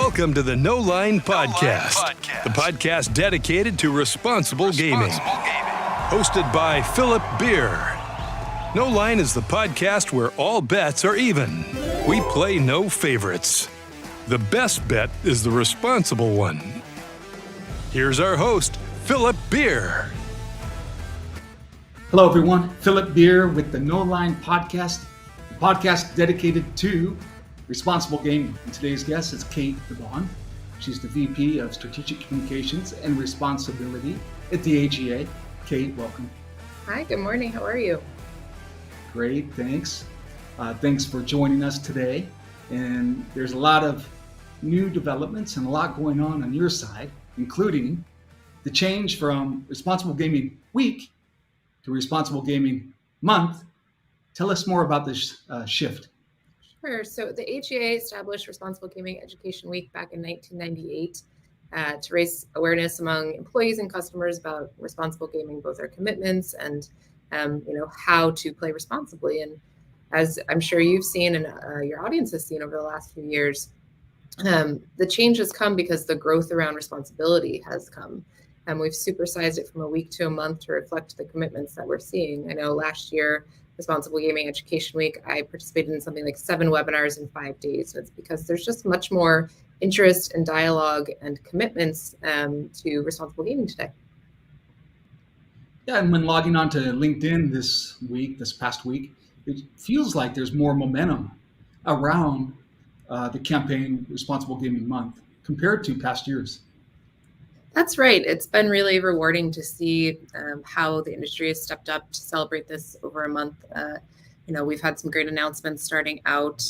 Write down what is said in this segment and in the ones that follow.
Welcome to the No Line Podcast, the podcast dedicated to responsible gaming. Hosted by Philip Beere. No Line is the podcast where all bets are even. We play no favorites. The best bet is the responsible one. Here's our host, Philip Beere. Hello, everyone. Philip Beere with the No Line Podcast, the podcast dedicated to responsible gaming. And today's guest is Cait DeBaun. She's the VP of Strategic Communications and Responsibility at the AGA. Cait, welcome. Hi, good morning. How are you? Great, thanks. Thanks for joining us today. And there's a lot of new developments and a lot going on your side, including the change from Responsible Gaming Week to Responsible Gaming Month. Tell us more about this shift. Sure. So the AGA established Responsible Gaming Education Week back in 1998 to raise awareness among employees and customers about responsible gaming, both our commitments and how to play responsibly. And as I'm sure you've seen and your audience has seen over the last few years, the change has come because the growth around responsibility has come. And we've supersized it from a week to a month to reflect the commitments that we're seeing. I know last year, Responsible Gaming Education Week, I participated in something like 7 webinars in 5 days. So it's because there's just much more interest and dialogue and commitments to responsible gaming today. Yeah, and when logging on to LinkedIn this past week, it feels like there's more momentum around the campaign Responsible Gaming Month compared to past years. That's right. It's been really rewarding to see how the industry has stepped up to celebrate this over a month. We've had some great announcements starting out.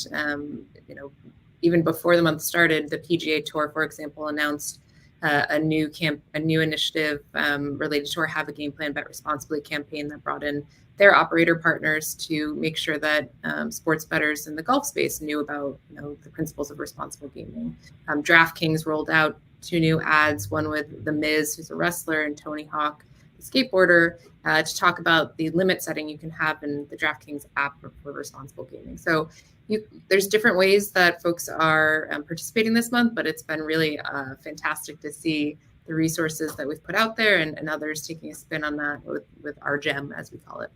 Even before the month started, the PGA Tour, for example, announced a new initiative related to our Have a Game Plan, Bet Responsibly campaign that brought in their operator partners to make sure that sports bettors in the golf space knew about the principles of responsible gaming. DraftKings rolled out 2 new ads, one with The Miz, who's a wrestler, and Tony Hawk, the skateboarder, to talk about the limit setting you can have in the DraftKings app for responsible gaming. So there's different ways that folks are participating this month, but it's been really fantastic to see the resources that we've put out there and others taking a spin on that with our gem, as we call it.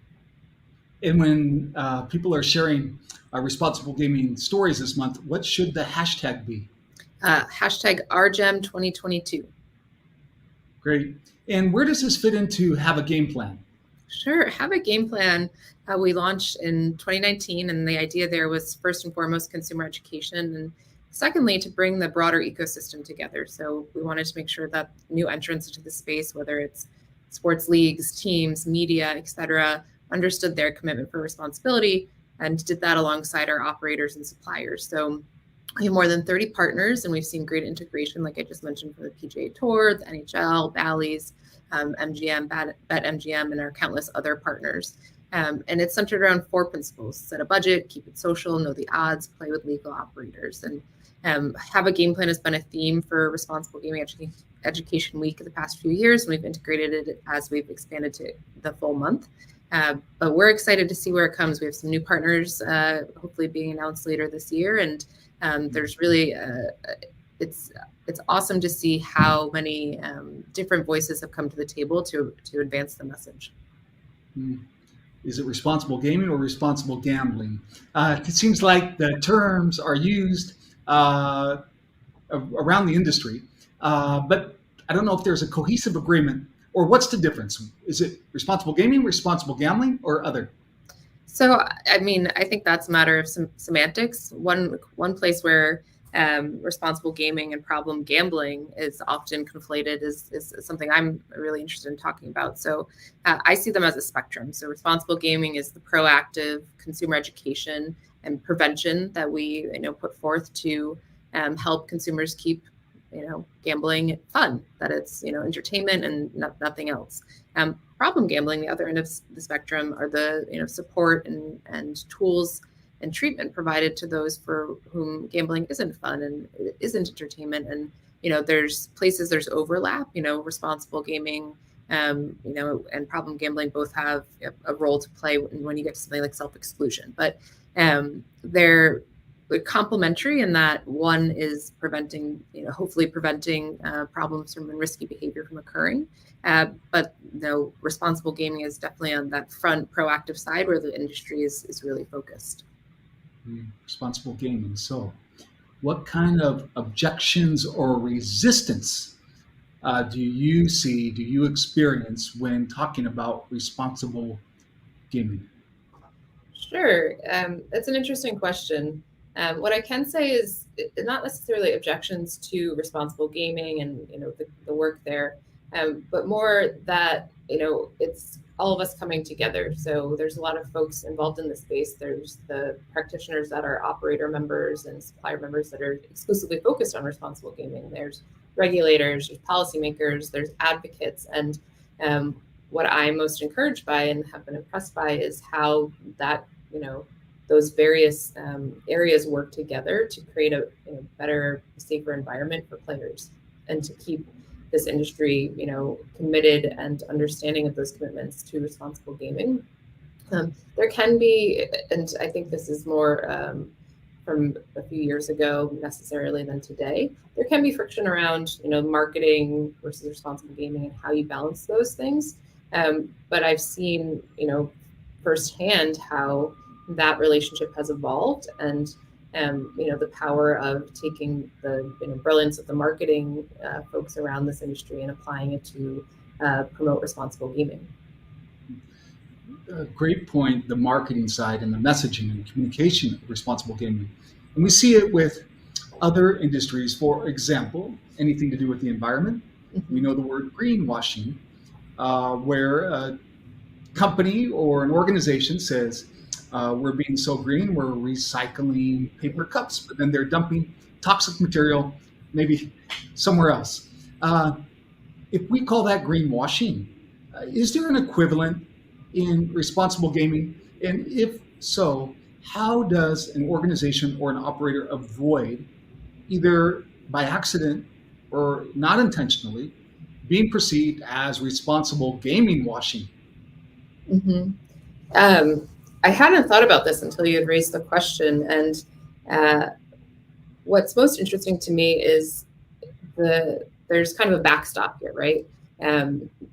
And when people are sharing responsible gaming stories this month, what should the hashtag be? Hashtag RGEM2022. Great. And where does this fit into Have a Game Plan? Sure. Have a Game Plan. We launched in 2019, and the idea there was first and foremost consumer education, and secondly, to bring the broader ecosystem together. So we wanted to make sure that new entrants into the space, whether it's sports leagues, teams, media, et cetera, understood their commitment for responsibility and did that alongside our operators and suppliers. So we have more than 30 partners, and we've seen great integration, like I just mentioned, from the PGA Tour, the NHL, Bally's, MGM, BetMGM, and our countless other partners. And it's centered around 4 principles: set a budget, keep it social, know the odds, play with legal operators. And Have a Game Plan has been a theme for Responsible Gaming Education Week the past few years, and we've integrated it as we've expanded to the full month. But we're excited to see where it comes. We have some new partners, hopefully being announced later this year, and there's really it's awesome to see how many different voices have come to the table to advance the message. Is it responsible gaming or responsible gambling? It seems like the terms are used around the industry, but I don't know if there's a cohesive agreement, or what's the difference? Is it responsible gaming, responsible gambling, or other? So, I think that's a matter of some semantics. One place where responsible gaming and problem gambling is often conflated is something I'm really interested in talking about. So I see them as a spectrum. So responsible gaming is the proactive consumer education and prevention that we put forth to help consumers keep gambling fun, that it's entertainment and nothing else. Problem gambling, the other end of the spectrum, are the support and tools and treatment provided to those for whom gambling isn't fun and isn't entertainment. And there's overlap. Responsible gaming, and problem gambling both have a role to play when you get to something like self-exclusion. But they're complementary in that one is hopefully preventing problems from and risky behavior from occurring. But responsible gaming is definitely on that front proactive side where the industry is really focused. Responsible gaming. So what kind of objections or resistance do you experience when talking about responsible gaming? Sure. That's an interesting question. What I can say is not necessarily objections to responsible gaming and the work there, but more that it's all of us coming together. So there's a lot of folks involved in the space. There's the practitioners that are operator members and supplier members that are exclusively focused on responsible gaming. There's regulators, there's policymakers, there's advocates, and what I'm most encouraged by and have been impressed by is how that those various areas work together to create a better, safer environment for players and to keep this industry, committed and understanding of those commitments to responsible gaming. There can be, and I think this is more from a few years ago necessarily than today, there can be friction around, marketing versus responsible gaming and how you balance those things. But I've seen, firsthand how that relationship has evolved and the power of taking the brilliance of the marketing folks around this industry and applying it to promote responsible gaming. Great point, the marketing side and the messaging and communication of responsible gaming. And we see it with other industries, for example, anything to do with the environment. Mm-hmm. We know the word greenwashing, where a company or an organization says, we're being so green, we're recycling paper cups, but then they're dumping toxic material maybe somewhere else. If we call that greenwashing, is there an equivalent in responsible gaming? And if so, how does an organization or an operator avoid, either by accident or not intentionally, being perceived as responsible gaming washing? Mm-hmm. I hadn't thought about this until you had raised the question. And what's most interesting to me is there's kind of a backstop here, right?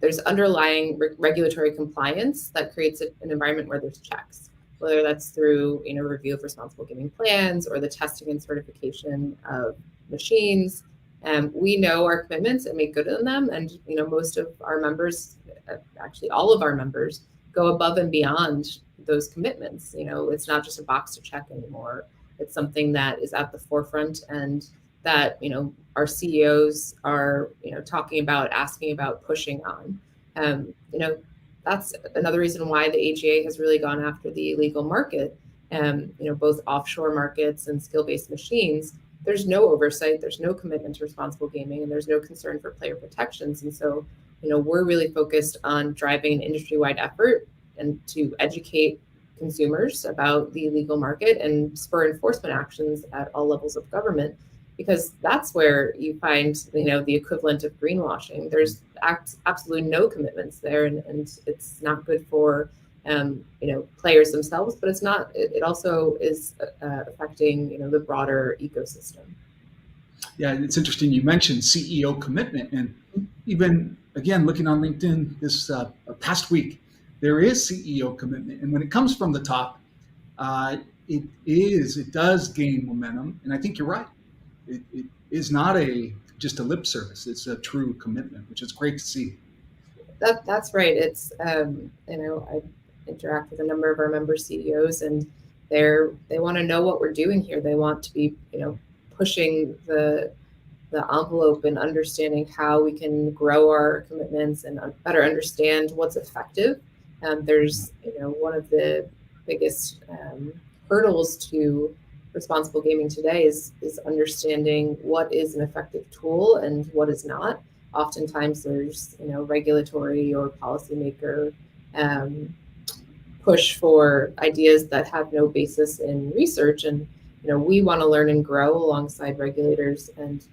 There's underlying regulatory compliance that creates an environment where there's checks, whether that's through review of responsible gaming plans or the testing and certification of machines. We know our commitments and make good on them. And most of our members, actually all of our members, go above and beyond those commitments. It's not just a box to check anymore. It's something that is at the forefront and that, our CEOs are, talking about, asking about, pushing on. That's another reason why the AGA has really gone after the illegal market, both offshore markets and skill-based machines. There's no oversight, there's no commitment to responsible gaming, and there's no concern for player protections. And so, we're really focused on driving an industry-wide effort and to educate consumers about the illegal market and spur enforcement actions at all levels of government, because that's where you find, the equivalent of greenwashing. There's absolutely no commitments there, and it's not good for, players themselves, but it also is affecting, the broader ecosystem. Yeah, it's interesting. You mentioned CEO commitment, and even again, looking on LinkedIn this past week, there is CEO commitment. And when it comes from the top, it does gain momentum. And I think you're right. It is not just a lip service. It's a true commitment, which is great to see. That's right. It's, I interact with a number of our member CEOs, and they want to know what we're doing here. They want to be, pushing the envelope and understanding how we can grow our commitments and better understand what's effective. There's, one of the biggest hurdles to responsible gaming today is understanding what is an effective tool and what is not. Oftentimes there's, regulatory or policymaker push for ideas that have no basis in research. And, we want to learn and grow alongside regulators and,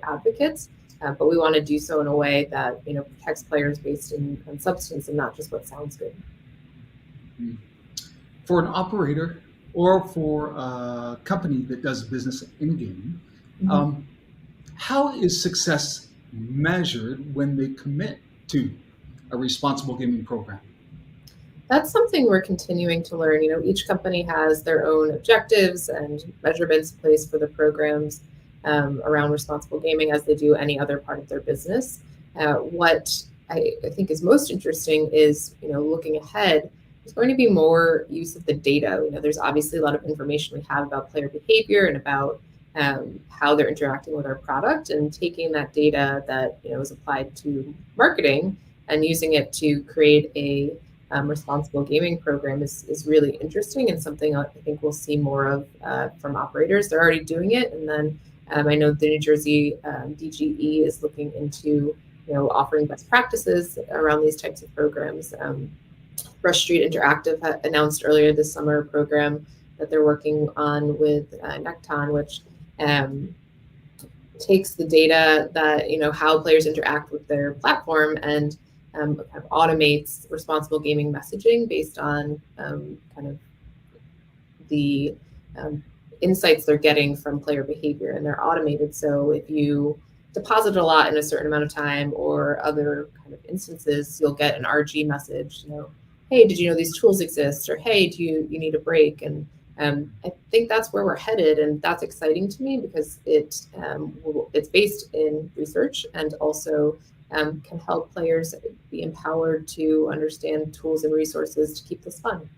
advocates, but we want to do so in a way that, protects players based on substance and not just what sounds good. For an operator or for a company that does business in gaming, how is success measured when they commit to a responsible gaming program? That's something we're continuing to learn. Each company has their own objectives and measurements in place for the programs around responsible gaming, as they do any other part of their business. What I think is most interesting is, looking ahead, there's going to be more use of the data. There's obviously a lot of information we have about player behavior and about how they're interacting with our product, and taking that data that is applied to marketing and using it to create a responsible gaming program is really interesting, and something I think we'll see more of from operators. They're already doing it, and then I know the New Jersey DGE is looking into offering best practices around these types of programs. Rush Street Interactive announced earlier this summer a program that they're working on with Necton, which takes the data that how players interact with their platform and kind of automates responsible gaming messaging based on kind of the insights they're getting from player behavior, and they're automated. So if you deposit a lot in a certain amount of time or other kind of instances, you'll get an RG message, hey, did you know these tools exist? Or hey, do you need a break? And I think that's where we're headed, and that's exciting to me because it's based in research, and also can help players be empowered to understand tools and resources to keep this fun.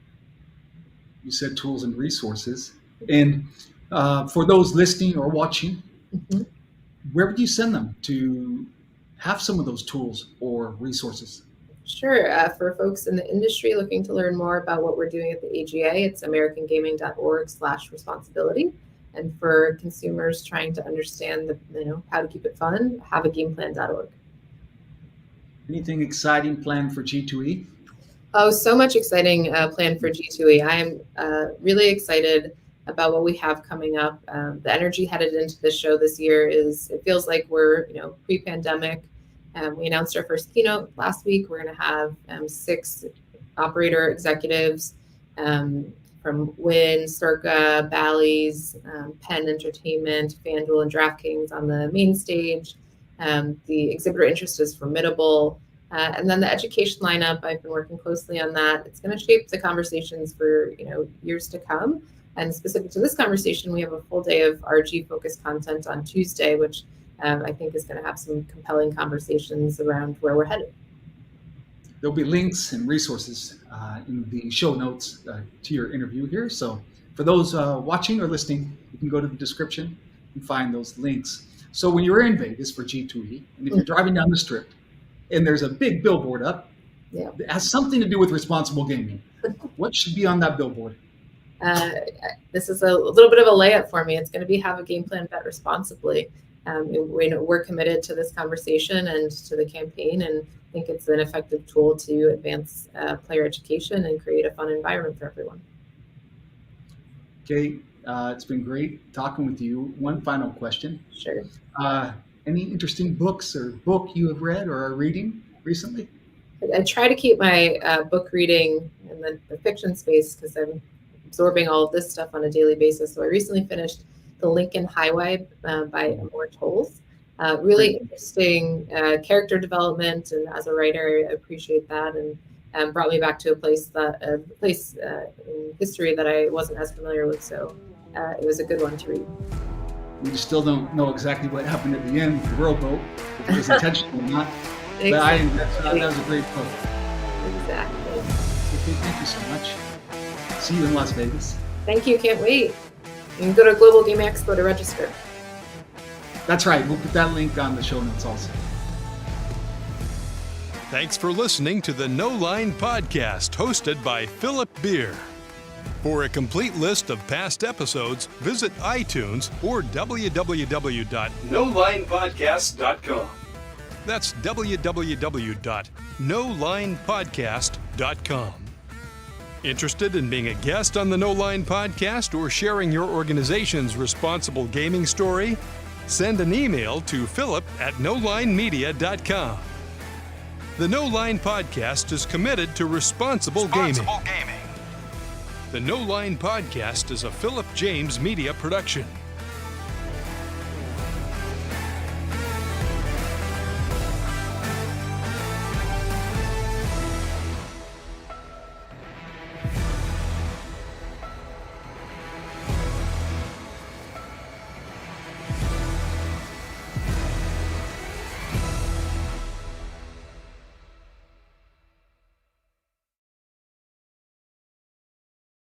You said tools and resources. And for those listening or watching, where would you send them to have some of those tools or resources? Sure. For folks in the industry looking to learn more about what we're doing at the AGA, it's americangaming.org/responsibility. And for consumers trying to understand how to keep it fun, haveagameplan.org. Anything exciting planned for G2E? Oh, so much exciting planned for G2E. I am really excited about what we have coming up. The energy headed into this show this year it feels like we're, pre-pandemic. We announced our first keynote last week. We're going to have 6 operator executives from Wynn, Circa, Bally's, Penn Entertainment, FanDuel, and DraftKings on the main stage. The exhibitor interest is formidable. And then the education lineup, I've been working closely on that. It's going to shape the conversations for years to come. And specific to this conversation, we have a full day of RG-focused content on Tuesday, which I think is going to have some compelling conversations around where we're headed. There'll be links and resources in the show notes to your interview here. So for those watching or listening, you can go to the description and find those links. So when you're in Vegas for G2E, and if you're driving down the strip and there's a big billboard up that has something to do with responsible gaming, what should be on that billboard? This is a little bit of a layup for me. It's going to be have a game plan, bet responsibly. We're committed to this conversation and to the campaign, and think it's an effective tool to advance player education and create a fun environment for everyone. Okay, it's been great talking with you. One final question. Sure. Any interesting books or book you have read or are reading recently? I try to keep my book reading in the fiction space because I'm absorbing all of this stuff on a daily basis. So I recently finished The Lincoln Highway by Amor Tolles. Really interesting character development, and as a writer, I appreciate that, and brought me back to a place in history that I wasn't as familiar with. So it was a good one to read. We still don't know exactly what happened at the end with the rowboat, if it was intentional or not. Exactly. But that was a great book. Exactly. Okay, thank you so much. See you in Las Vegas. Thank you. Can't wait. You can go to Global Game Expo to register. That's right. We'll put that link on the show notes also. Thanks for listening to the No Line Podcast, hosted by Philip Beere. For a complete list of past episodes, visit iTunes or www.nolinepodcast.com. That's www.nolinepodcast.com. Interested in being a guest on the No Line Podcast or sharing your organization's responsible gaming story? Send an email to philip@nolinemedia.com. The No Line Podcast is committed to responsible gaming. The No Line Podcast is a Philip James Media production.